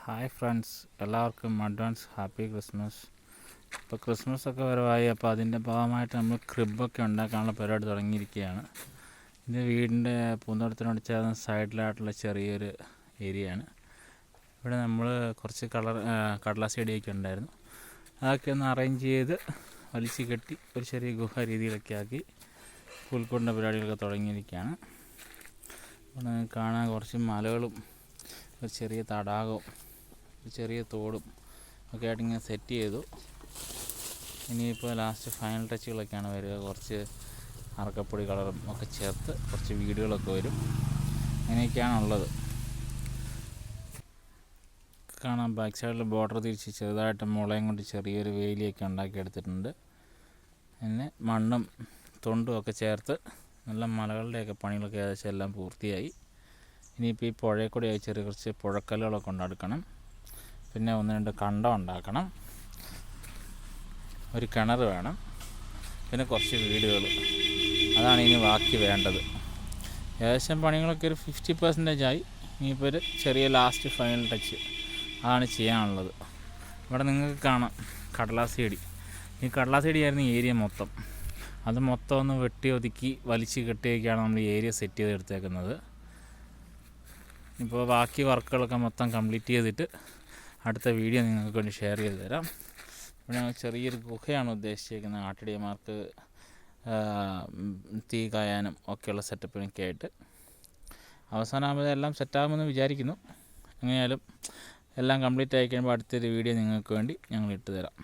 Hi friends, എല്ലാവർക്കും advance happy Christmas. ഇപ്പോൾ ക്രിസ്മസൊക്കെ വരവായി. അപ്പോൾ അതിൻ്റെ ഭാഗമായിട്ട് നമ്മൾ ക്രിബൊക്കെ ഉണ്ടാക്കാനുള്ള പരിപാടി തുടങ്ങിയിരിക്കുകയാണ്. ഇത് വീടിൻ്റെ പൂന്തോട്ടത്തിനോട് ചേർന്ന സൈഡിലായിട്ടുള്ള ചെറിയൊരു ഏരിയയാണ്. ഇവിടെ നമ്മൾ കുറച്ച് കടലാസ് ചെടിയൊക്കെ ഉണ്ടായിരുന്നു. അതൊക്കെ ഒന്ന് അറേഞ്ച് ചെയ്ത് വലിച്ച് കെട്ടി ഒരു ചെറിയ ഗുഹ രീതിയിലൊക്കെ ആക്കി പുൽക്കൂടിൻ്റെ പരിപാടികളൊക്കെ തുടങ്ങിയിരിക്കുകയാണ്. ഇവിടെ കാണാൻ കുറച്ച് മലകളും ഒരു ചെറിയ തടാകവും ഒരു ചെറിയ തോടും ഒക്കെ ആയിട്ട് ഇങ്ങനെ സെറ്റ് ചെയ്തു. ഇനിയിപ്പോൾ ലാസ്റ്റ് ഫൈനൽ ടച്ചുകളൊക്കെയാണ് വരിക. കുറച്ച് അറക്കപ്പൊടി കളറും ഒക്കെ ചേർത്ത് കുറച്ച് വീഡിയോകളൊക്കെ വരും. അങ്ങനെയൊക്കെയാണുള്ളത്. കാണാം ബാക്ക് സൈഡിൽ ബോർഡർ തിരിച്ച് ചെറുതായിട്ട് മുളയും കൊണ്ട് ചെറിയൊരു വേലിയൊക്കെ ഉണ്ടാക്കിയെടുത്തിട്ടുണ്ട്. പിന്നെ മണ്ണും തൊണ്ടും ഒക്കെ ചേർത്ത് നല്ല മലകളുടെയൊക്കെ പണികളൊക്കെ ഏകദേശം എല്ലാം പൂർത്തിയായി. ഇനിയിപ്പോൾ ഈ പുഴയിൽ കൂടി ചെറിയ കുറച്ച് പുഴക്കല്ലുകളൊക്കെ ഉണ്ടാക്കണം. പിന്നെ 1-2 കണ്ടം ഉണ്ടാക്കണം. ഒരു കിണർ വേണം. പിന്നെ കുറച്ച് വീടുകൾ. അതാണ് ഇനി ബാക്കി വേണ്ടത്. ഏകദേശം പണികളൊക്കെ ഒരു 50% ആയി. ഇനിയിപ്പോൾ ഒരു ചെറിയ ലാസ്റ്റ് ഫൈനൽ ടച്ച് അതാണ് ചെയ്യാനുള്ളത്. ഇവിടെ നിങ്ങൾക്ക് കാണാം കടലാസ് ചെടി. ഈ കടലാസ് ചെടിയായിരുന്നു ഈ ഏരിയ മൊത്തം. അത് മൊത്തം ഒന്ന് വെട്ടി ഒതുക്കി വലിച്ച് കെട്ടിയൊക്കെയാണ് നമ്മൾ ഈ ഏരിയ സെറ്റ് ചെയ്തെടുത്തേക്കുന്നത്. ഇപ്പോൾ ബാക്കി വർക്കുകളൊക്കെ മൊത്തം കംപ്ലീറ്റ് ചെയ്തിട്ട് അടുത്ത വീഡിയോ നിങ്ങൾക്ക് വേണ്ടി ഷെയർ ചെയ്ത് തരാം. ഇവിടെ ഞങ്ങൾ ചെറിയൊരു ഗുഹയാണ് ഉദ്ദേശിച്ചിരിക്കുന്നത്. ആട്ടിടയന്മാർക്ക് തീ കായാനും ഒക്കെയുള്ള സെറ്റപ്പിനൊക്കെ ആയിട്ട്. അവസാനമാകുമ്പോൾ എല്ലാം സെറ്റാകുമെന്ന് വിചാരിക്കുന്നു. എങ്ങനെയായാലും എല്ലാം കംപ്ലീറ്റ് ആയി കഴിയുമ്പോൾ അടുത്തൊരു വീഡിയോ നിങ്ങൾക്ക് വേണ്ടി ഞങ്ങൾ ഇട്ട് തരാം.